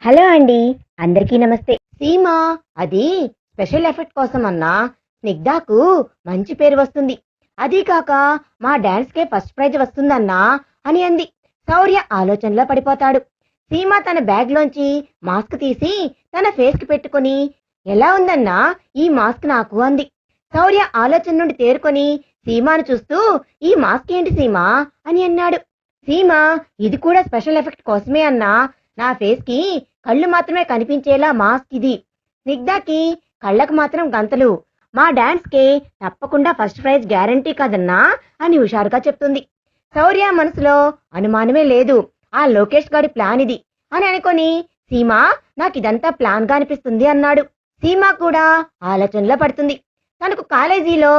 Hello అండి. అందరికీ నమస్తే. సీమా అది స్పెషల్ ఎఫెక్ట్ కోసం అన్నా స్నిగ్ధాకు మంచి పేరు వస్తుంది. అదీ కాక మా డాన్స్కే ఫస్ట్ ప్రైజ్ వస్తుందన్నా అని అంది. శౌర్య ఆలోచనలో పడిపోతాడు. సీమా తన బ్యాగ్లోంచి మాస్క్ తీసి తన ఫేస్ కి పెట్టుకుని ఎలా ఉందన్నా ఈ మాస్క్ నాకు అంది. శౌర్య ఆలోచన నుండి తేరుకొని సీమాను చూస్తూ ఈ మాస్క్ ఏంటి సీమా అని అన్నాడు. సీమా ఇది కూడా స్పెషల్ ఎఫెక్ట్ కోసమే అన్నా. నా ఫేస్ కి కళ్ళు మాత్రమే కనిపించేలా మాస్క్ ఇది. స్నిగ్ధాకి కళ్ళకు మాత్రం గంతలు. మా డాన్స్ కే తప్పకుండా ఫస్ట్ ప్రైజ్ గ్యారంటీ కదన్నా అని హుషారుగా చెప్తుంది. శౌర్య మనసులో అనుమానమే లేదు, ఆ లోకేష్ గాడి ప్లాన్ ఇది అని అనుకొని సీమా నాకిదంతా ప్లాన్ గా అనిపిస్తుంది అన్నాడు. సీమా కూడా ఆలోచనలో పడుతుంది. తనకు కాలేజీలో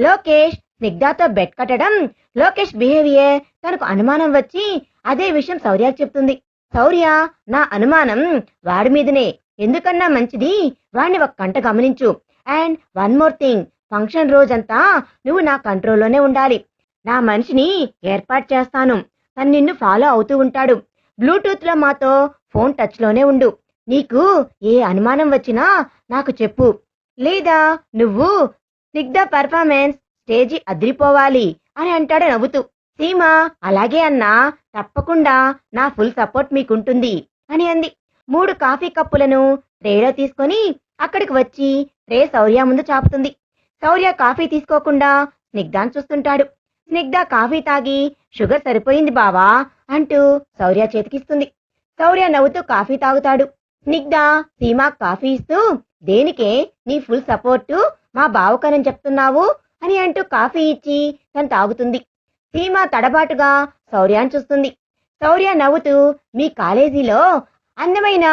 లోకేష్ స్నిగ్ధాతో బెట్ కట్టడం, లోకేష్ బిహేవియర్ తనకు అనుమానం వచ్చి అదే విషయం శౌర్యకు చెప్తుంది. శౌర్య నా అనుమానం వాడి మీదనే, ఎందుకన్నా మంచిది వాడిని ఒక గంట గమనించు. And one more thing, function రోజంతా నువ్వు నా కంట్రోల్లోనే ఉండాలి. నా మనిషిని ఏర్పాటు చేస్తాను, తను నిన్ను ఫాలో అవుతూ ఉంటాడు. బ్లూటూత్ లో మాతో ఫోన్ టచ్ లోనే ఉండు. నీకు ఏ అనుమానం వచ్చినా నాకు చెప్పు. లేదా నువ్వు స్నిగ్ధ పర్ఫార్మెన్స్ స్టేజీ అదిరిపోవాలి అని అంటాడు నవ్వుతూ. సీమ అలాగే అన్నా, తప్పకుండా నా ఫుల్ సపోర్ట్ మీకుంటుంది అని అంది. 3 కాఫీ కప్పులను ట్రేలో తీసుకొని అక్కడికి వచ్చి ట్రే శౌర్య ముందు చాపుతుంది. శౌర్య కాఫీ తీసుకోకుండా స్నిగ్ధాన్ని చూస్తుంటాడు. స్నిగ్ధ కాఫీ తాగి షుగర్ సరిపోయింది బావా అంటూ శౌర్య చేతికిస్తుంది. శౌర్య నవ్వుతూ కాఫీ తాగుతాడు. స్నిగ్ధ సీమా కాఫీ ఇస్తూ దేనికే నీ ఫుల్ సపోర్టు మా బావకనని చెప్తున్నావు అని అంటూ కాఫీ ఇచ్చి తను తాగుతుంది. సీమ తడబాటుగా శౌర్యాన్ని చూస్తుంది. శౌర్య నవ్వుతూ మీ కాలేజీలో అందమైన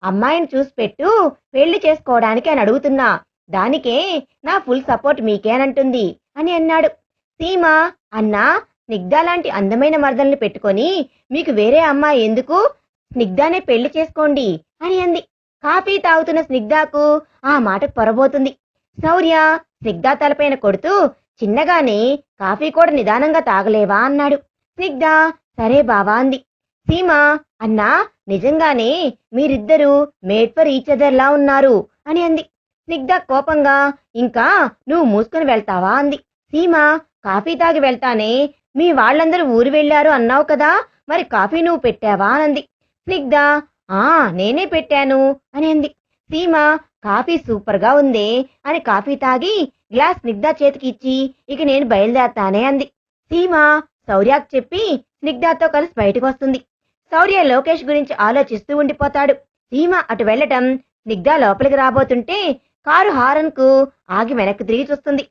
అమ్మాయిని చూసి పెట్టు, పెళ్లి చేసుకోవడానికి అని అడుగుతున్నా, దానికే నా ఫుల్ సపోర్ట్ మీకేనంటుంది అని అన్నాడు. సీమ అన్నా, స్నిగ్ధ లాంటి అందమైన మరదల్ని పెట్టుకొని మీకు వేరే అమ్మాయి ఎందుకు, స్నిగ్ధానే పెళ్లి చేసుకోండి అని అంది. కాఫీ తాగుతున్న స్నిగ్ధకు ఆ మాటకు పొరబోతుంది. శౌర్య స్నిగ్ధ తలపైన కొడుతూ చిన్నగానే కాఫీ కూడా నిదానంగా తాగలేవా అన్నాడు. స్నిగ్ధ సరే బావా అంది. సీమ అన్నా, నిజంగానే మీరిద్దరూ మేడ్ ఫర్ ఈచ్ అదర్ లా ఉన్నారు అని అంది. స్నిగ్ధ కోపంగా ఇంకా నువ్వు మూసుకుని వెళ్తావా అంది. సీమ కాఫీ తాగి వెళ్తానే, మీ వాళ్ళందరూ ఊరు వెళ్ళారు అన్నావు కదా, మరి కాఫీ నువ్వు పెట్టావా అనంది. స్నిగ్ధ నేనే పెట్టాను అని అంది. సీమ కాఫీ సూపర్ గా ఉంది అని కాఫీ తాగి గ్లాస్ స్నిగ్ధ చేతికి ఇచ్చి ఇక నేను బయలుదేరతానే అంది. సీమ శౌర్యకు చెప్పి స్నిగ్ధతో కలిసి బయటకు వస్తుంది. శౌర్య లోకేష్ గురించి ఆలోచిస్తూ ఉండిపోతాడు. సీమ అటు వెళ్లటం, స్నిగ్ధ లోపలికి రాబోతుంటే కారు హారన్ కు ఆగి వెనక్కి తిరిగి చూస్తుంది.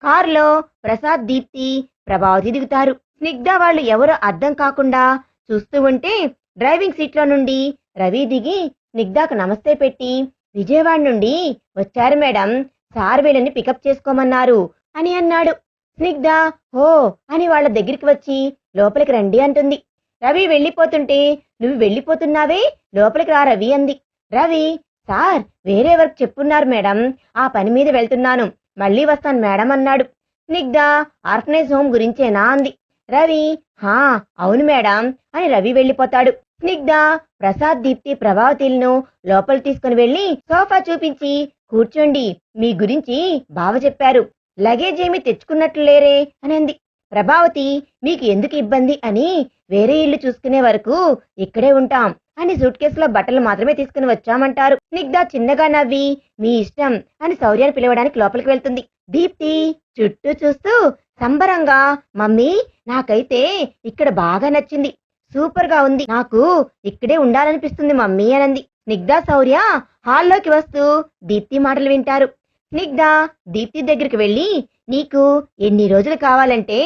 కారులో ప్రసాద్, దీప్తి, ప్రభావతి దిగుతారు. స్నిగ్ధ వాళ్ళు ఎవరో అర్థం కాకుండా చూస్తూ ఉంటే డ్రైవింగ్ సీట్ లో నుండి రవి దిగి స్నిగ్ధకు నమస్తే పెట్టి విజయవాడ నుండి వచ్చారు మేడం, సార్ వీళ్ళని పికప్ చేసుకోమన్నారు అని అన్నాడు. స్నిగ్ధ హో అని వాళ్ళ దగ్గరికి వచ్చి లోపలికి రండి అంటుంది. రవి వెళ్ళిపోతుంటే నువ్వు వెళ్ళిపోతున్నావే, లోపలికి రా రవి అంది. రవి సార్ వేరే వర్క్ చెప్పున్నారు మేడం, ఆ పని మీద వెళ్తున్నాను, మళ్ళీ వస్తాను మేడం అన్నాడు. స్నిగ్ధ ఆర్ఫనైజ్ హోమ్ గురించేనా అంది. రవి అవును మేడం అని రవి వెళ్ళిపోతాడు. స్నిగ్ధ ప్రసాద్, దీప్తి, ప్రభావతిలను లోపలి తీసుకుని వెళ్లి సోఫా చూపించి కూర్చోండి, మీ గురించి బావ చెప్పారు, లగేజ్ ఏమి తెచ్చుకున్నట్లు లేరే అని అంది. ప్రభావతి మీకు ఎందుకు ఇబ్బంది అని వేరే ఇల్లు చూసుకునే వరకు ఇక్కడే ఉంటాం అని సూట్ కేసులో బట్టలు మాత్రమే తీసుకుని వచ్చామంటారు. స్నిగ్ధ చిన్నగా నవ్వి మీ ఇష్టం అని శౌర్యాన్ని పిలవడానికి లోపలికి వెళ్తుంది. దీప్తి చుట్టూ చూస్తూ సంబరంగా మమ్మీ నాకైతే ఇక్కడ బాగా నచ్చింది, సూపర్ గా ఉంది, నాకు ఇక్కడే ఉండాలనిపిస్తుంది మమ్మీ అనంది. స్నిగ్ధ శౌర్య హాల్లోకి వస్తూ దీప్తి మాటలు వింటారు. స్నిగ్ధ దీప్తి దగ్గరికి వెళ్లి నీకు ఎన్ని రోజులు కావాలంటే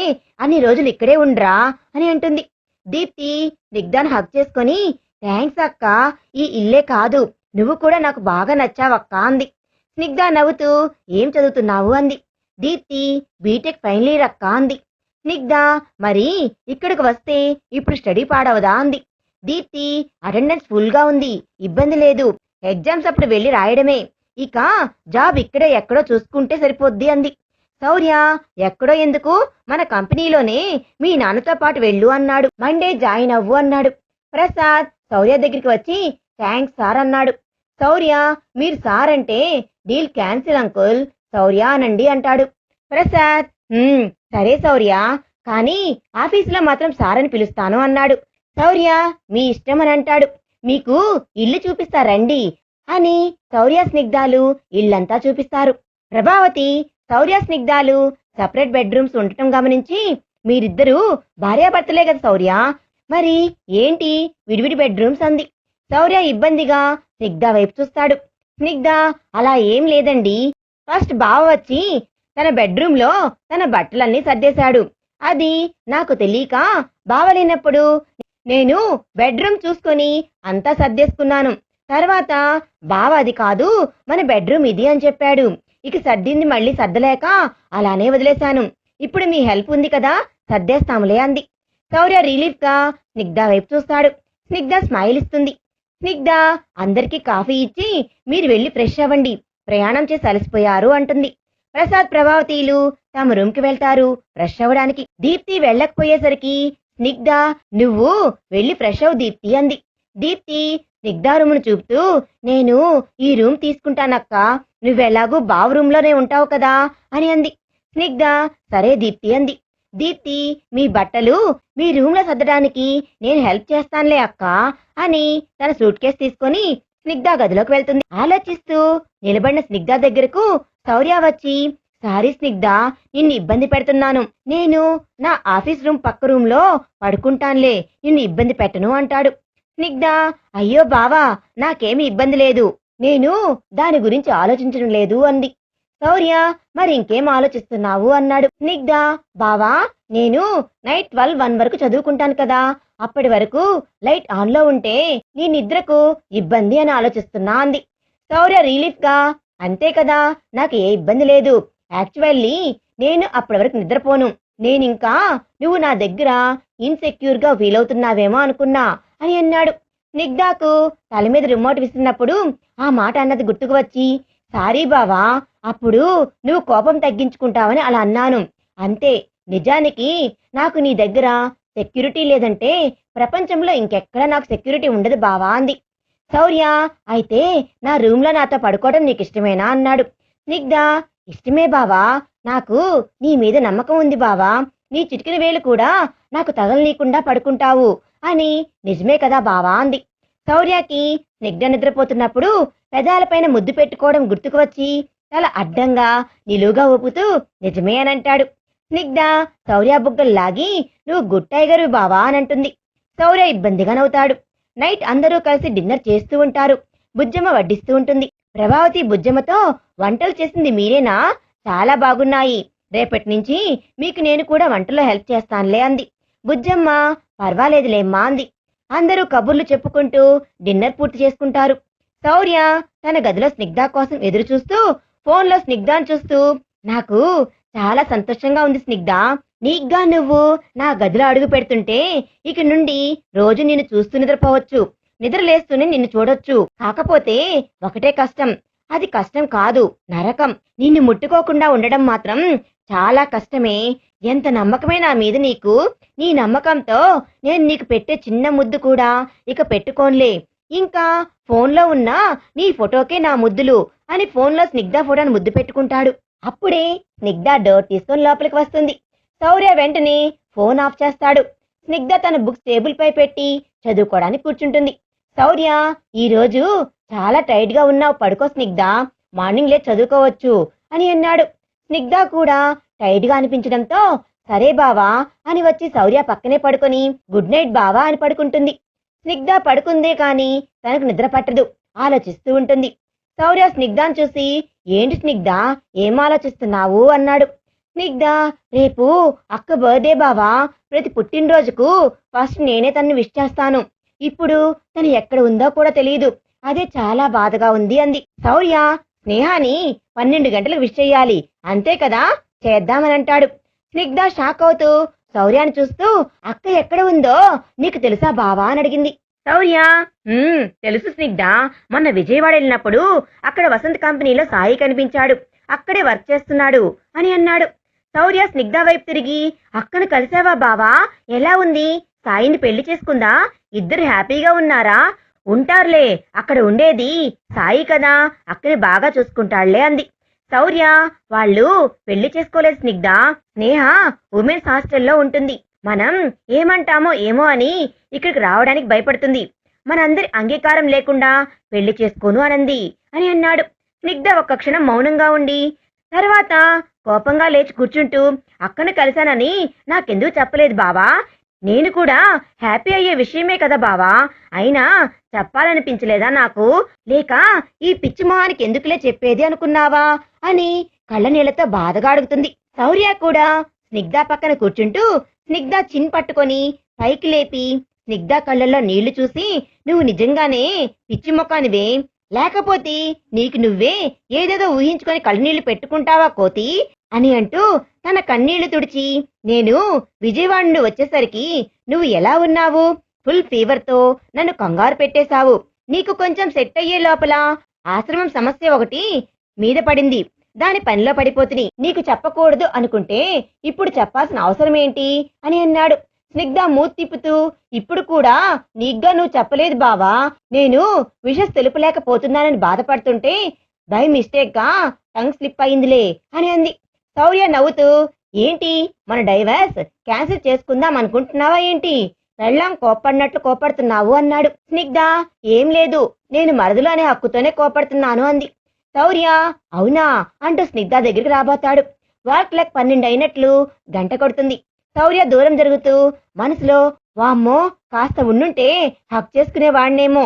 అన్ని రోజులు ఇక్కడే ఉండ్రా అని అంటుంది. దీప్తి స్నిగ్ధను హగ్ చేసుకొని థ్యాంక్స్ అక్క, ఈ ఇల్లే కాదు నువ్వు కూడా నాకు బాగా నచ్చావక్క అంది. స్నిగ్ధ నవ్వుతూ ఏం చదువుతున్నావు అంది. దీప్తి బీటెక్ ఫైనల్ ఇయర్ అక్క అంది. స్నిగ్ధ మరి ఇక్కడికి వస్తే ఇప్పుడు స్టడీ పాడవదా అంది. దీప్తి అటెండెన్స్ ఫుల్ గా ఉంది, ఇబ్బంది లేదు, ఎగ్జామ్స్ అప్పుడు వెళ్లి రాయడమే, ఇక జాబ్ ఇక్కడే ఎక్కడో చూసుకుంటే సరిపోద్ది అంది. శౌర్య ఎక్కడో ఎందుకు, మన కంపెనీలోనే మీ నాన్నతో పాటు వెళ్ళు అన్నాడు. మండే జాయిన్ అవ్వు అన్నాడు. ప్రసాద్ శౌర్య దగ్గరికి వచ్చి థ్యాంక్స్ సార్ అన్నాడు. శౌర్య, మీరు సార్ అంటే డీల్ క్యాన్సిల్ అంకుల్, శౌర్య అనండి అంటాడు. ప్రసాద్, సరే శౌర్య, కానీ ఆఫీసులో మాత్రం సార్ అని పిలుస్తాను అన్నాడు. శౌర్య, మీ ఇష్టం అని అంటాడు. మీకు ఇల్లు చూపిస్తారండి అని శౌర్య స్నిగ్ధాలు ఇల్లంతా చూపిస్తారు. ప్రభావతి, శౌర్య స్నిగ్ధాలు సపరేట్ బెడ్రూమ్స్ ఉండటం గమనించి, మీరిద్దరూ భార్యాభర్తలే కదా శౌర్య, మరి ఏంటి విడివిడి బెడ్రూమ్స్ అంది. శౌర్య ఇబ్బందిగా స్నిగ్ధ వైపు చూస్తాడు. స్నిగ్ధ, అలా ఏం లేదండి, ఫస్ట్ బావ వచ్చి తన బెడ్రూమ్లో తన బట్టలన్నీ సర్దేశాడు. అది నాకు తెలియక బావలేనప్పుడు నేను బెడ్రూమ్ చూసుకొని అంతా సర్దేసుకున్నాను. తర్వాత బావ అది కాదు మన బెడ్రూమ్ ఇది అని చెప్పాడు. ఇక సర్దింది మళ్ళీ సర్దలేక అలానే వదిలేశాను. ఇప్పుడు మీ హెల్ప్ ఉంది కదా, సర్దేస్తాములే అంది. శౌర్య రిలీఫ్ గా స్నిగ్ధ వైపు చూస్తాడు. స్నిగ్ధ స్మైల్ ఇస్తుంది. స్నిగ్ధ అందరికీ కాఫీ ఇచ్చి మీరు వెళ్ళి ఫ్రెష్ అవ్వండి, ప్రయాణం చేసి అలసిపోయారు అంటుంది. ప్రసాద్, ప్రభావతీలు తమ రూమ్ కి వెళ్తారు ఫ్రెష్ అవ్వడానికి. దీప్తి వెళ్ళకపోయేసరికి స్నిగ్ధ, నువ్వు వెళ్ళి ఫ్రెష్ అవ్వు దీప్తి అంది. దీప్తి స్నిగ్ధ రూమును చూపుతూ, నేను ఈ రూమ్ తీసుకుంటానక్క, నువ్వెలాగూ బావ రూమ్లోనే ఉంటావు కదా అని అంది. స్నిగ్ధ, సరే దీప్తి అంది. దీప్తి, మీ బట్టలు మీ రూమ్ లో సర్దడానికి నేను హెల్ప్ చేస్తానులే అక్క అని తన సూట్ కేసు తీసుకొని స్నిగ్ధ గదిలోకి వెళ్తుంది. ఆలోచిస్తూ నిలబడిన స్నిగ్ధ దగ్గరకు శౌర్య వచ్చి, సారీ స్నిగ్ధ, నిన్ను ఇబ్బంది పెడుతున్నాను, నేను నా ఆఫీస్ రూమ్ పక్క రూమ్ లో పడుకుంటానులే, నిన్ను ఇబ్బంది పెట్టను అంటాడు. స్నిగ్ధ, అయ్యో బావా, నాకేమీ ఇబ్బంది లేదు, నేను దాని గురించి ఆలోచించడం లేదు అంది. శౌర్య, మరి ఇంకేం ఆలోచిస్తున్నావు అన్నాడు. స్నిగ్ధ, బావా, నేను నైట్ 12-1 వరకు చదువుకుంటాను కదా, అప్పటి వరకు లైట్ ఆన్ లో ఉంటే నీ నిద్రకు ఇబ్బంది అని ఆలోచిస్తున్నా అంది. శౌర్య రిలీఫ్ గా, అంతే కదా, నాకు ఏ ఇబ్బంది లేదు, యాక్చువల్లీ నేను అప్పటి వరకు నిద్రపోను, నేనింకా నువ్వు నా దగ్గర ఇన్సెక్యూర్ గా ఫీల్ అవుతున్నావేమో అనుకున్నా అని అన్నాడు. స్నిగ్ధకు తల మీద రిమోట్ విసిరినప్పుడు ఆ మాట అన్నది గుర్తుకు వచ్చి, సారీ బావా, అప్పుడు నువ్వు కోపం తగ్గించుకుంటావని అలా అన్నాను, అంతే, నిజానికి నాకు నీ దగ్గర సెక్యూరిటీ లేదంటే ప్రపంచంలో ఇంకెక్కడా నాకు సెక్యూరిటీ ఉండదు బావా అంది. శౌర్య, అయితే నా రూమ్ లో నాతో పడుకోవడం నీకు ఇష్టమేనా అన్నాడు. స్నిగ్ధ, ఇష్టమే బావా, నాకు నీ మీద నమ్మకం ఉంది బావా, నీ చిటికిన వేలు కూడా నాకు తగలనీయకుండా పడుకుంటావు అని నిజమే కదా బావా అంది. శౌర్యకి స్నిగ్ధ నిద్రపోతున్నప్పుడు పెదాలపైన ముద్దు పెట్టుకోవడం గుర్తుకు వచ్చి తల అడ్డంగా నిలువుగా ఊపుతూ నిజమే అని అంటాడు. స్నిగ్ధ శౌర్య బుగ్గలు లాగి, నువ్వు గుడ్ టైగరు బావా అని అంటుంది. శౌర్య ఇబ్బందిగా నవ్వుతాడు. నైట్ అందరూ కలిసి డిన్నర్ చేస్తూ ఉంటారు. బుజ్జమ్మ వడ్డిస్తూ ఉంటుంది. ప్రభావతి బుజ్జమ్మతో, వంటలు చేసింది మీరేనా, చాలా బాగున్నాయి, రేపటి నుంచి మీకు నేను కూడా వంటలో హెల్ప్ చేస్తానులే అంది. బుజ్జమ్మ, పర్వాలేదులేమ్మా అంది. అందరూ కబుర్లు చెప్పుకుంటూ డిన్నర్ పూర్తి చేసుకుంటారు. శౌర్య తన గదిలో స్నిగ్ధ కోసం ఎదురు చూస్తూ ఫోన్లో స్నిగ్ధాన్ని చూస్తూ, నాకు చాలా సంతోషంగా ఉంది స్నిగ్ధ, నీగ్గా నువ్వు నా గదిలో అడుగు పెడుతుంటే ఇక నుండి రోజు నిన్ను చూస్తూ నిద్రపోవచ్చు, నిద్రలేస్తూనే నిన్ను చూడొచ్చు, కాకపోతే ఒకటే కష్టం, అది కష్టం కాదు, నరకం, నిన్ను ముట్టుకోకుండా ఉండడం మాత్రం చాలా కష్టమే, ఎంత నమ్మకమే నా మీద నీకు, నీ నమ్మకంతో నేను నీకు పెట్టే చిన్న ముద్దు కూడా ఇక పెట్టుకోన్లే, ఇంకా ఫోన్లో ఉన్న నీ ఫోటోకే నా ముద్దులు అని ఫోన్లో స్నిగ్ధ ఫోటోని ముద్దు పెట్టుకుంటాడు. అప్పుడే స్నిగ్ధ డోర్ తీసుకొని లోపలికి వస్తుంది. శౌర్య వెంటనే ఫోన్ ఆఫ్ చేస్తాడు. స్నిగ్ధ తన బుక్స్ టేబుల్ పై పెట్టి చదువుకోవడానికి కూర్చుంటుంది. శౌర్య, ఈ రోజు చాలా టైట్ గా ఉన్నావు, పడుకో స్నిగ్ధ, మార్నింగ్ లే చదువుకోవచ్చు అని అన్నాడు. స్నిగ్ధ కూడా టైట్ గా అనిపించడంతో సరే బావా అని వచ్చి శౌర్య పక్కనే పడుకొని గుడ్ నైట్ బావా అని పడుకుంటుంది. స్నిగ్ధ పడుకుందే కాని తనకు నిద్ర పట్టదు, ఆలోచిస్తూ ఉంటుంది. శౌర్య స్నిగ్ధాన్ని చూసి, ఏంటి స్నిగ్ధ, ఏం ఆలోచిస్తున్నావు అన్నాడు. స్నిగ్ధ, రేపు అక్క బర్త్డే బావా, ప్రతి పుట్టినరోజుకు ఫస్ట్ నేనే తనను విష్ చేస్తాను, ఇప్పుడు తను ఎక్కడ ఉందో కూడా తెలియదు, అదే చాలా బాధగా ఉంది అంది. శౌర్య, స్నేహాని 12 గంటలకు విష్ చెయ్యాలి అంతే కదా, చేద్దామని అంటాడు. స్నిగ్ధ షాక్ అవుతూ శౌర్యాన్ని చూస్తూ, అక్క ఎక్కడ ఉందో నీకు తెలుసా బావా అని అడిగింది. శౌర్య, తెలుసు స్నిగ్ధ, మొన్న విజయవాడ వెళ్ళినప్పుడు అక్కడ వసంత్ కంపెనీలో సాయి కనిపించాడు, అక్కడే వర్క్ చేస్తున్నాడు అని అన్నాడు. శౌర్య స్నిగ్ధ వైపు తిరిగి, అక్కను కలిసావా బావా, ఎలా ఉంది, సాయిని పెళ్లి చేసుకుందా, ఇద్దరు హ్యాపీగా ఉన్నారా, ఉంటారులే, అక్కడ ఉండేది సాయి కదా, అక్కని బాగా చూసుకుంటాళ్లే అంది. శౌర్య వాళ్ళు పెళ్లి చేసుకోలేదు స్నిగ్ధ. స్నేహ ఉమెన్స్ హాస్టల్లో ఉంటుంది. మనం ఏమంటామో ఏమో అని ఇక్కడికి రావడానికి భయపడుతుంది. మనందరి అంగీకారం లేకుండా పెళ్లి చేసుకోను అనంది అని అన్నాడు. స్నిగ్ధ ఒక్క క్షణం మౌనంగా ఉండి తర్వాత కోపంగా లేచి కూర్చుంటూ, అక్కను కలిశానని నాకెందుకు చెప్పలేదు బావా? నేను కూడా హ్యాపీ అయ్యే విషయమే కదా బావా, అయినా చెప్పాలనిపించలేదా నాకు? లేక ఈ పిచ్చి మొహానికి ఎందుకులే చెప్పేది అనుకున్నావా అని కళ్ళ నీళ్లతో బాధగా అడుగుతుంది. శౌర్య కూడా స్నిగ్ధ పక్కన కూర్చుంటూ స్నిగ్ధ చిన్ పట్టుకొని పైకి లేపి స్నిగ్ధ కళ్ళల్లో నీళ్లు చూసి, నువ్వు నిజంగానే పిచ్చి మొక్కానివే, లేకపోతే నీకు నువ్వే ఏదేదో ఊహించుకొని కళ్ళనీళ్లు పెట్టుకుంటావా కోతి అని అంటూ తన కన్నీళ్లు తుడిచి, నేను విజయవాడ నుండి వచ్చేసరికి నువ్వు ఎలా ఉన్నావు? ఫుల్ ఫీవర్తో నన్ను కంగారు పెట్టేశావు. నీకు కొంచెం సెట్ అయ్యే లోపల ఆశ్రమం సమస్య ఒకటి మీద పడింది. దాని పనిలో పడిపోతుని నీకు చెప్పకూడదు అనుకుంటే ఇప్పుడు చెప్పాల్సిన అవసరం ఏంటి అని అన్నాడు. స్నిగ్ధ మూతి తిప్పుతూ, ఇప్పుడు కూడా నీగ్గా నువ్వు చెప్పలేదు బావా, నేను విషస్ తెలుపలేకపోతున్నానని బాధపడుతుంటే బై మిస్టేక్ గా టంగ్ స్లిప్ అయిందిలే అని అంది. శౌర్య నవ్వుతూ, ఏంటి మన డైవర్స్ క్యాన్సిల్ చేసుకుందాం అనుకుంటున్నావా ఏంటి? పెళ్ళాం కోపడినట్లు కోపడుతున్నావు అన్నాడు. స్నిగ్ధ, ఏం లేదు, నేను మరదలు అనే హక్కుతోనే కోపడుతున్నాను అంది. శౌర్య, అవునా అంటూ స్నిగ్ధ దగ్గరికి రాబోతాడు. వార్ క్లాక్ 12 అయినట్లు గంట కొడుతుంది. శౌర్య దూరం జరుగుతూ మనసులో, వామ్మో, కాస్త ఉండుంటే హక్ చేసుకునేవాడినేమో,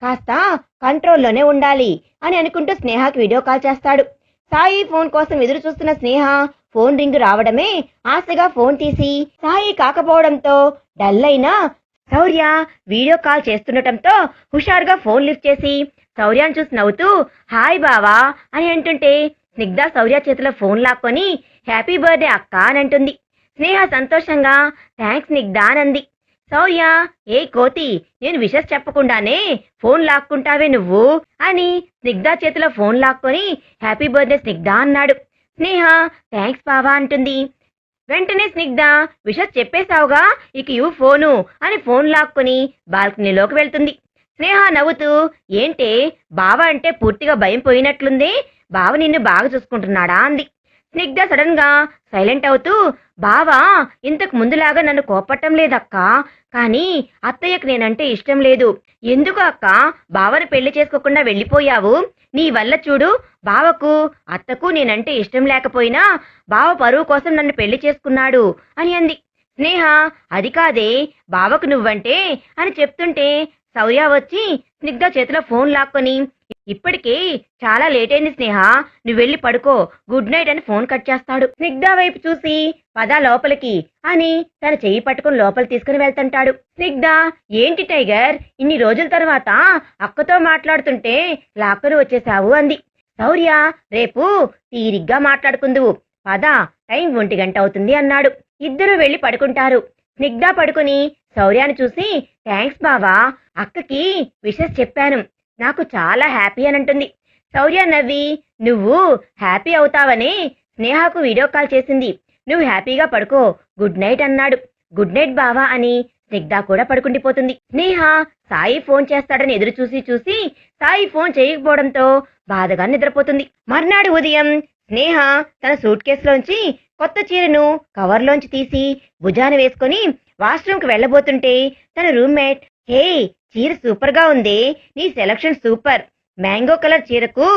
కాస్త కంట్రోల్లోనే ఉండాలి అని అనుకుంటూ స్నేహకి వీడియో కాల్ చేస్తాడు. సాయి ఫోన్ కోసం ఎదురు చూస్తున్న స్నేహ ఫోన్ రింగ్ రావడమే ఆశగా ఫోన్ తీసి, సాయి కాకపోవడంతో డల్ అయిన శౌర్య వీడియో కాల్ చేస్తుండటంతో హుషారుగా ఫోన్ లిఫ్ట్ చేసి శౌర్యాన్ని చూసి నవ్వుతూ, హాయ్ బావా అని అంటుంటే స్నిగ్ధ శౌర్య చేతిలో ఫోన్ లాక్కొని హ్యాపీ బర్త్డే అక్క అని అంటుంది. స్నేహ సంతోషంగా థ్యాంక్స్ స్నిగ్ధ అనంది. శౌర్య, ఏ కోతి, నేను విషస్ చెప్పకుండానే ఫోన్ లాక్కుంటావే నువ్వు అని స్నిగ్ధ చేతిలో ఫోన్ లాక్కొని హ్యాపీ బర్త్డే స్నిగ్ధ అన్నాడు. స్నేహ థ్యాంక్స్ బావా అంటుంది. వెంటనే స్నిగ్ధ, విషస్ చెప్పేశావుగా, ఇక ఇవ్వు ఫోను అని ఫోన్ లాక్కొని బాల్కనీలోకి వెళ్తుంది. స్నేహ నవ్వుతూ, ఏంటే బావ అంటే పూర్తిగా భయం పోయినట్లుంది, బావ నిన్ను బాగా చూసుకుంటున్నాడా అంది. స్నిగ్ధ సడన్ గా సైలెంట్ అవుతూ, బావా ఇంతకు ముందులాగా నన్ను కోపట్టం లేదక్క, కానీ అత్తయ్యకు నేనంటే ఇష్టం లేదు. ఎందుకు అక్క బావను పెళ్లి చేసుకోకుండా వెళ్ళిపోయావు? నీ వల్ల చూడు, బావకు అత్తకు నేనంటే ఇష్టం లేకపోయినా బావ పరువు కోసం నన్ను పెళ్లి చేసుకున్నాడు అని అంది. స్నేహ, అది కాదే, బావకు నువ్వంటే అని చెప్తుంటే శౌర్య వచ్చి స్నిగ్ధ చేతిలో ఫోన్ లాక్కొని, ఇప్పటికే చాలా లేట్ అయింది స్నేహ, నువ్వు వెళ్ళి పడుకో, గుడ్ నైట్ అని ఫోన్ కట్ చేస్తాడు. స్నిగ్ధ వైపు చూసి, పద లోపలికి అని తన చెయ్యి పట్టుకుని లోపలి తీసుకుని వెళ్తుంటాడు. స్నిగ్ధ, ఏంటి టైగర్, ఇన్ని రోజుల తర్వాత అక్కతో మాట్లాడుతుంటే లాక్కను వచ్చేశావు అంది. శౌర్య, రేపు తీరిగ్గా మాట్లాడుకుందువు, పద, టైం 1 గంట అవుతుంది అన్నాడు. ఇద్దరూ వెళ్లి పడుకుంటారు. స్నిగ్ధ పడుకుని శౌర్యాన్ని చూసి, థ్యాంక్స్ బావా, అక్కకి విషెస్ చెప్పాను, నాకు చాలా హ్యాపీ అని అంటుంది. శౌర్య నవ్వి, నువ్వు హ్యాపీ అవుతావని స్నేహకు వీడియో కాల్ చేసింది, నువ్వు హ్యాపీగా పడుకో, గుడ్ నైట్ అన్నాడు. గుడ్ నైట్ బావా అని స్నిగ్ధ కూడా పడుకుండిపోతుంది. స్నేహ సాయి ఫోన్ చేస్తాడని ఎదురు చూసి చూసి సాయి ఫోన్ చేయకపోవడంతో బాధగా నిద్రపోతుంది. మర్నాడు ఉదయం స్నేహ తన సూట్ కేసులోంచి కొత్త చీరను కవర్లోంచి తీసి భుజాన వేసుకొని వాష్రూమ్కి వెళ్లబోతుంటే తన రూమ్మేట్, హే, చీర సూపర్ గా ఉంది, నీ సెలక్షన్ సూపర్, మ్యాంగో కలర్ చీరకు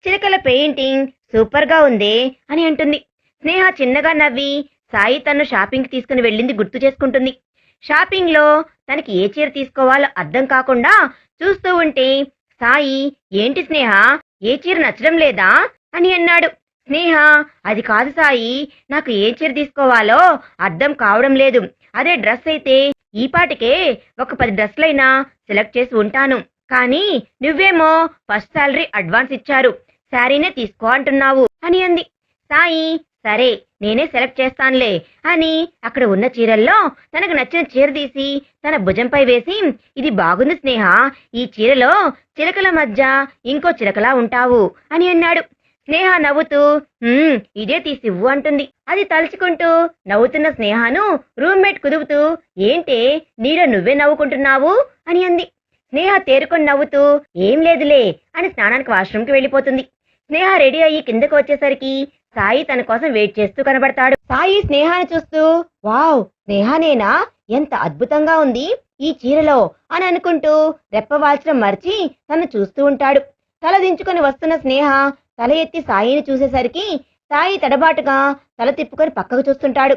చిలకల పెయింటింగ్ సూపర్ గా ఉంది అని అంటుంది. స్నేహ చిన్నగా నవ్వి సాయి తను షాపింగ్ తీసుకుని వెళ్ళింది గుర్తు చేసుకుంటుంది. షాపింగ్ లో తనకి ఏ చీర తీసుకోవాలో అర్థం కాకుండా చూస్తూ ఉంటే సాయి, ఏంటి స్నేహ, ఏ చీర నచ్చడం లేదా అని అన్నాడు. స్నేహ, అది కాదు సాయి, నాకు ఏ చీర తీసుకోవాలో అర్థం కావడం లేదు, అదే డ్రెస్ అయితే ఈ పాటికే ఒక 10 డ్రెస్లైనా సెలెక్ట్ చేసి ఉంటాను, కానీ నువ్వేమో ఫస్ట్ సాలరీ అడ్వాన్స్ ఇచ్చారు, శారీనే తీసుకో అంటున్నావు అని అంది. సాయి, సరే నేనే సెలెక్ట్ చేస్తానులే అని అక్కడ ఉన్న చీరల్లో తనకు నచ్చిన చీర తీసి తన భుజంపై వేసి, ఇది బాగుంది స్నేహ, ఈ చీరలో చిలకల మధ్య ఇంకో చిలకలా ఉంటావు అని అన్నాడు. స్నేహ నవ్వుతూ, ఇదే తీసివ్వు అంటుంది. అది తలుచుకుంటూ నవ్వుతున్న స్నేహను రూమ్మేట్ కుదుపుతూ, ఏంటే నీలో నువ్వే నవ్వుకుంటున్నావు అని అంది. స్నేహ తేరుకొని నవ్వుతూ ఏం లేదులే అని స్నానానికి వాష్రూమ్కి వెళ్ళిపోతుంది. స్నేహ రెడీ అయ్యి కిందకు వచ్చేసరికి సాయి తన కోసం వెయిట్ చేస్తూ కనబడతాడు. సాయి స్నేహాన్ని చూస్తూ వావ్, స్నేహానేనా, ఎంత అద్భుతంగా ఉంది ఈ చీరలో అని అనుకుంటూ రెప్పవాల్చడం మర్చి తను చూస్తూ ఉంటాడు. తల దించుకొని వస్తున్న స్నేహ తల ఎత్తి సాయిని చూసేసరికి సాయి తడబాటుగా తల తిప్పుకొని పక్కకు చూస్తుంటాడు.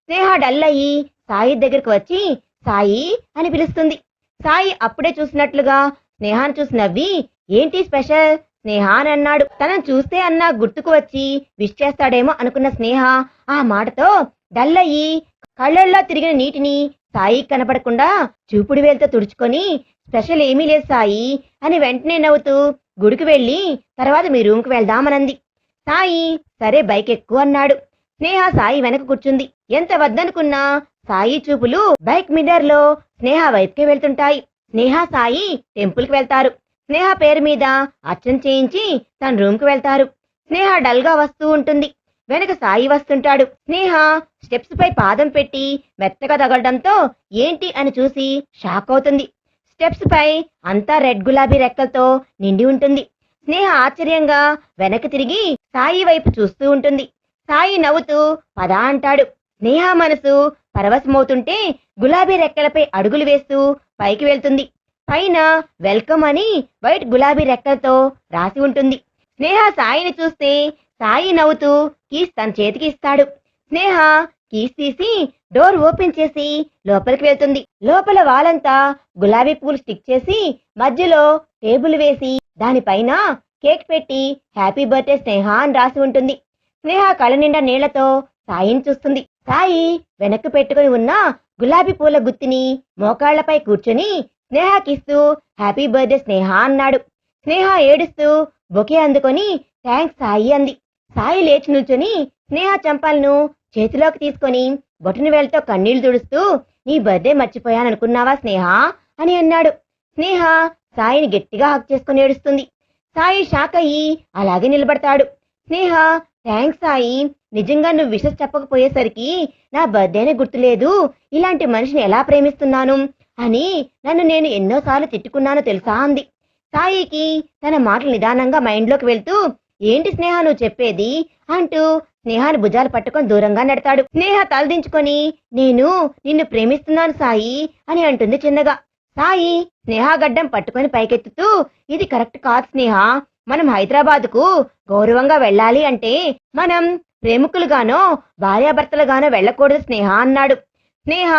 స్నేహ డల్ అయ్యి సాయి దగ్గరకు వచ్చి సాయి అని పిలుస్తుంది. సాయి అప్పుడే చూసినట్లుగా స్నేహాన్ని చూసి నవ్వి ఏంటి స్పెషల్ స్నేహ అని అన్నాడు. తనను చూస్తే అన్నా గుర్తుకు వచ్చి విష్ చేస్తాడేమో అనుకున్న స్నేహ ఆ మాటతో డల్ అయ్యి కళ్ళల్లో తిరిగిన నీటిని సాయి కనపడకుండా చూపుడు వేలుతో తుడుచుకొని స్పెషల్ ఏమీ లేదు సాయి అని వెంటనే నవ్వుతూ గుడికి వెళ్ళి తర్వాత మీ రూమ్కి వెళ్దామనంది. సాయి సరే బైక్ ఎక్కు అన్నాడు. స్నేహ సాయి వెనక కూర్చుంది. ఎంత వద్దనుకున్నా సాయి చూపులు బైక్ మిర్రర్ లో స్నేహ వైపుకే వెళ్తుంటాయి. స్నేహ సాయి టెంపుల్ కి వెళ్తారు. స్నేహ పేరు మీద అర్చన చేయించి తన రూమ్ కి వెళ్తారు. స్నేహ డల్ గా వస్తూ ఉంటుంది. వెనక సాయి వస్తుంటాడు. స్నేహ స్టెప్స్ పై పాదం పెట్టి మెత్తగా తగలడంతో ఏంటి అని చూసి షాక్ అవుతుంది. స్టెప్స్ పై అంతా రెడ్ గులాబీ రెక్కలతో నిండి ఉంటుంది. స్నేహ ఆశ్చర్యంగా వెనక్కి తిరిగి సాయి వైపు చూస్తూ ఉంటుంది. సాయి నవ్వుతూ పద అంటాడు. స్నేహ మనసు పరవశమవుతుంటే గులాబీ రెక్కలపై అడుగులు వేస్తూ పైకి వెళ్తుంది. పైన వెల్కమ్ అని వైట్ గులాబీ రెక్కలతో రాసి ఉంటుంది. స్నేహ సాయిని చూస్తే సాయి నవ్వుతూ కీస్ తన చేతికి ఇస్తాడు. స్నేహ కీస్ తీసి డోర్ ఓపెన్ చేసి లోపలికి వెళ్తుంది. లోపల వాలంతా గులాబీ పూలు స్టిక్ చేసి మధ్యలో టేబుల్ వేసి దానిపైన కేక్ పెట్టి హ్యాపీ బర్త్డే స్నేహ అని రాసి ఉంటుంది. స్నేహ కళ్ళ నిండా నీళ్లతో సాయిని చూస్తుంది. సాయి వెనక్కు పెట్టుకుని ఉన్న గులాబీ పూల గుత్తిని మోకాళ్లపై కూర్చొని స్నేహకిస్తూ హ్యాపీ బర్త్డే స్నేహ అన్నాడు. స్నేహ ఏడుస్తూ బొకే అందుకొని థ్యాంక్స్ సాయి అంది. సాయి లేచి నిల్చొని స్నేహ చంపలను చేతిలోకి తీసుకొని బొటన వేలతో కన్నీళ్లు తుడుస్తూ నీ బర్త్డే మర్చిపోయాననుకున్నావా స్నేహ అని అన్నాడు. స్నేహ సాయిని గట్టిగా హక్ చేసుకుని ఏడుస్తుంది. సాయి షాక్ అయ్యి అలాగే నిలబడతాడు. స్నేహ థ్యాంక్స్ సాయి, నిజంగా నువ్వు విషెస్ చెప్పకపోయేసరికి నా బర్త్డేనే గుర్తులేదు, ఇలాంటి మనిషిని ఎలా ప్రేమిస్తున్నాను అని నన్ను నేను ఎన్నోసార్లు తిట్టుకున్నానో తెలుసా అంది. సాయికి తన మాటలు నిదానంగా మైండ్లోకి వెళ్తూ ఏంటి స్నేహ నువ్వు చెప్పేది అంటూ స్నేహాన్ని భుజాలు పట్టుకొని దూరంగా నెడతాడు. స్నేహ తలదించుకొని నేను నిన్ను ప్రేమిస్తున్నాను సాయి అని అంటుంది చిన్నగా. సాయి స్నేహ గడ్డం పట్టుకొని పైకెత్తుతూ ఇది కరెక్ట్ కాదు స్నేహ, మనం హైదరాబాద్కు గౌరవంగా వెళ్ళాలి అంటే మనం ప్రేమికులుగానో భార్యాభర్తలుగానో వెళ్ళకూడదు స్నేహ అన్నాడు. స్నేహ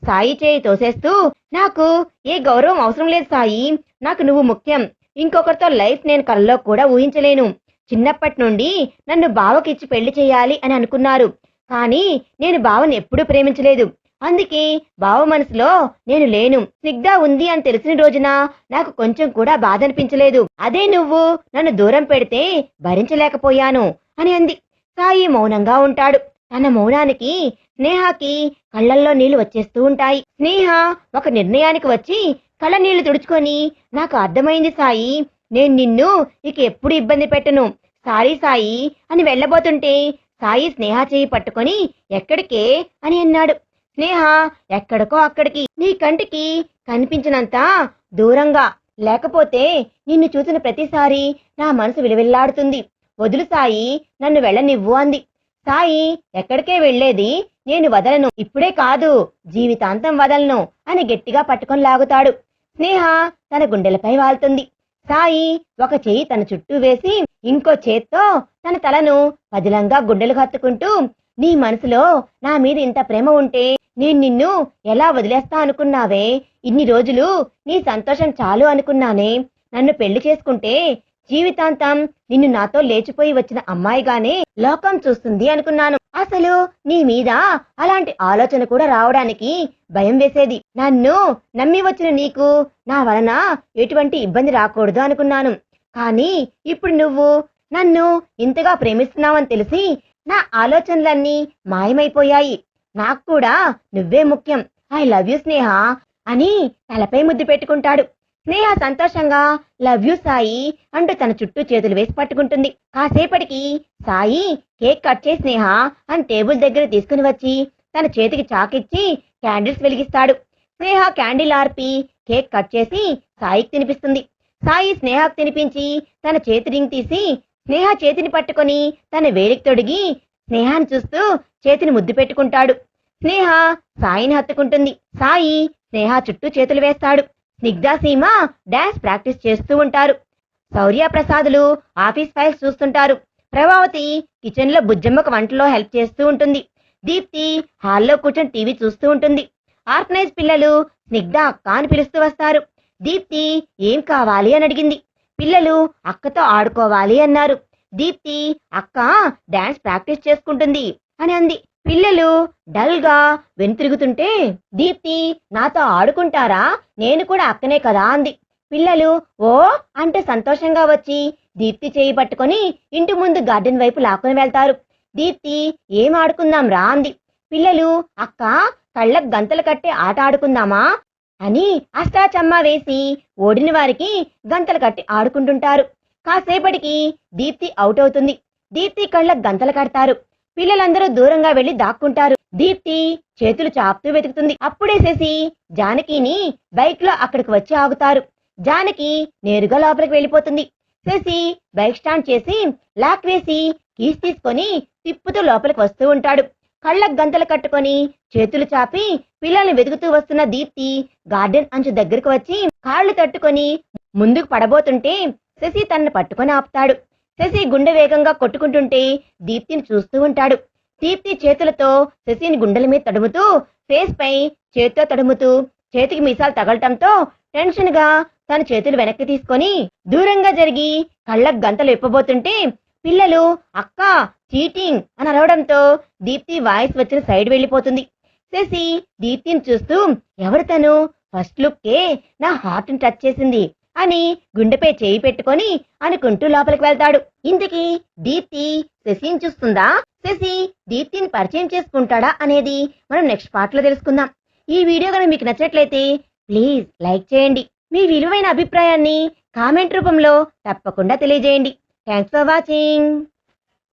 సాయి చేయి తోసేస్తూ నాకు ఏ గౌరవం అవసరం లేదు సాయి, నాకు నువ్వు ముఖ్యం, ఇంకొకరితో లైఫ్ నేను కలలో కూడా ఊహించలేను. చిన్నప్పటి నుండి నన్ను బావకిచ్చి పెళ్లి చేయాలి అని అనుకున్నారు, కానీ నేను బావని ఎప్పుడూ ప్రేమించలేదు, అందుకే బావ మనసులో నేను లేను. స్నిగ్ధ ఉంది అని తెలిసిన రోజున నాకు కొంచెం కూడా బాధ అనిపించలేదు, అదే నువ్వు నన్ను దూరం పెడితే భరించలేకపోయాను అని అంది. సాయి మౌనంగా ఉంటాడు. తన మౌనానికి స్నేహకి కళ్ళల్లో నీళ్లు వచ్చేస్తూ ఉంటాయి. స్నేహ ఒక నిర్ణయానికి వచ్చి కళ్ళ నీళ్లు తుడుచుకొని నాకు అర్థమైంది సాయి, నేను నిన్ను ఇక ఎప్పుడు ఇబ్బంది పెట్టను, సారీ సాయి అని వెళ్ళబోతుంటే సాయి స్నేహ చేయి పట్టుకొని ఎక్కడికే అని అన్నాడు. స్నేహ ఎక్కడికో అక్కడికి, నీ కంటికి కనిపించినంత దూరంగా, లేకపోతే నిన్ను చూసిన ప్రతిసారి నా మనసు విలువిల్లాడుతుంది, వదులు సాయి నన్ను వెళ్ళనివ్వు అంది. సాయి ఎక్కడికే వెళ్లేది, నేను వదలను, ఇప్పుడే కాదు జీవితాంతం వదలను అని గట్టిగా పట్టుకొని లాగుతాడు. స్నేహ తన గుండెలపై వాలుతుంది. సాయి ఒక చెయ్యి తన చుట్టూ వేసి ఇంకో చేత్తో తన తలను పదిలంగా గుండెలు హత్తుకుంటూ నీ మనసులో నా మీద ఇంత ప్రేమ ఉంటే నేను నిన్ను ఎలా వదిలేస్తా అనుకున్నావే, ఇన్ని రోజులు నీ సంతోషం చాలు అనుకున్నానే, నన్ను పెళ్లి చేసుకుంటే జీవితాంతం నిన్ను నాతో లేచిపోయి వచ్చిన అమ్మాయిగానే లోకం చూస్తుంది అనుకున్నాను. అసలు నీ మీద అలాంటి ఆలోచన కూడా రావడానికి భయం వేసేది. నన్ను నమ్మి వచ్చిన నీకు నా వలన ఎటువంటి ఇబ్బంది రాకూడదు అనుకున్నాను. కానీ ఇప్పుడు నువ్వు నన్ను ఇంతగా ప్రేమిస్తున్నావని తెలిసి నా ఆలోచనలన్నీ మాయమైపోయాయి. నాకు కూడా నువ్వే ముఖ్యం, ఐ లవ్ యూ స్నేహ అని తలపై ముద్దు పెట్టుకుంటాడు. స్నేహ సంతోషంగా లవ్ యూ సాయి అంటూ తన చుట్టూ చేతులు వేసి పట్టుకుంటుంది. కాసేపటికి సాయి కేక్ కట్ చేసి స్నేహ అని టేబుల్ దగ్గర తీసుకుని వచ్చి తన చేతికి చాకిచ్చి క్యాండిల్స్ వెలిగిస్తాడు. స్నేహ క్యాండిల్ ఆర్పి కేక్ కట్ చేసి సాయికి తినిపిస్తుంది. సాయి స్నేహకు తినిపించి తన చేతి రింగ్ తీసి స్నేహ చేతిని పట్టుకొని తన వేలికి తొడిగి స్నేహాన్ని చూస్తూ చేతిని ముద్దు పెట్టుకుంటాడు. స్నేహ సాయిని హత్తుకుంటుంది. సాయి స్నేహ చుట్టూ చేతులు వేస్తాడు. స్నిగ్ధ, సీమ డాన్స్ ప్రాక్టీస్ చేస్తూ ఉంటారు. శౌర్య, ప్రసాదులు ఆఫీస్ ఫైల్స్ చూస్తుంటారు. ప్రభావతి కిచెన్ లో బుజ్జమ్మకు వంటలో హెల్ప్ చేస్తూ ఉంటుంది. దీప్తి హాల్లో కూర్చొని టీవీ చూస్తూ ఉంటుంది. ఆర్ఫనైజ్ పిల్లలు స్నిగ్ధ అక్క అని పిలుస్తూ వస్తారు. దీప్తి ఏం కావాలి అని అడిగింది. పిల్లలు అక్కతో ఆడుకోవాలి అన్నారు. దీప్తి అక్క డాన్స్ ప్రాక్టీస్ చేసుకుంటుంది అని అంది. పిల్లలు డల్ గా వెనుతిరుగుతుంటే దీప్తి నాతో ఆడుకుంటారా, నేను కూడా అక్కనే కదా అంది. పిల్లలు ఓ అంటూ సంతోషంగా వచ్చి దీప్తి చేయి పట్టుకొని ఇంటి ముందు గార్డెన్ వైపు లాక్కొని వెళ్తారు. దీప్తి ఏం ఆడుకుందాం రా అంది. పిల్లలు అక్క కళ్ళకు గంతలు కట్టే ఆట ఆడుకుందామా అని అష్టాచమ్మా వేసి ఓడిన వారికి గంతలు కట్టి ఆడుకుంటుంటారు. కాసేపటికి దీప్తి అవుట్ అవుతుంది. దీప్తి కళ్ళకు గంతలు కడతారు. పిల్లలందరూ దూరంగా వెళ్లి దాక్కుంటారు. దీప్తి చేతులు చాపుతూ వెతుకుతుంది. అప్పుడే శశి జానకిని బైక్ లో అక్కడికి వచ్చి ఆగుతారు. జానకి నేరుగా లోపలికి వెళ్ళిపోతుంది. శశి బైక్ స్టాండ్ చేసి లాక్ వేసి కీస్ తీసుకొని తిప్పుతూ లోపలికి వస్తూ ఉంటాడు. కళ్ళకు గంతలు కట్టుకొని చేతులు చాపి పిల్లల్ని వెతుకుతూ వస్తున్న దీప్తి గార్డెన్ అంచు దగ్గరకు వచ్చి కాళ్లు తట్టుకొని ముందుకు పడబోతుంటే శశి తనను పట్టుకొని ఆపుతాడు. శశి గుండె వేగంగా కొట్టుకుంటుంటే దీప్తిని చూస్తూ ఉంటాడు. దీప్తి చేతులతో శశిని గుండెల మీద తడుముతూ ఫేస్ పై చేతితో తడుముతూ చేతికి మీసాలు తగలటంతో టెన్షన్ గా తన చేతులు వెనక్కి తీసుకొని దూరంగా జరిగి కళ్ళకు గంతలు విప్పబోతుంటే పిల్లలు అక్క చీటింగ్ అని అరవడంతో దీప్తి వాయిస్ వచ్చిన సైడ్ వెళ్ళిపోతుంది. శశి దీప్తిని చూస్తూ ఎవరు తను, ఫస్ట్ లుక్కే నా హార్ట్ ని టచ్ చేసింది అని గుండెపై చేయి పెట్టుకొని అనుకుంటూ లోపలికి వెళ్తాడు. ఇంతకీ దీప్తి శశిని చూస్తుందా, శశి దీప్తిని పరిచయం చేసుకుంటాడా అనేది మనం నెక్స్ట్ పార్ట్ లో తెలుసుకుందాం. ఈ వీడియో కనుక మీకు నచ్చినట్లయితే ప్లీజ్ లైక్ చేయండి. మీ విలువైన అభిప్రాయాన్ని కామెంట్ రూపంలో తప్పకుండా తెలియజేయండి. Thanks for watching.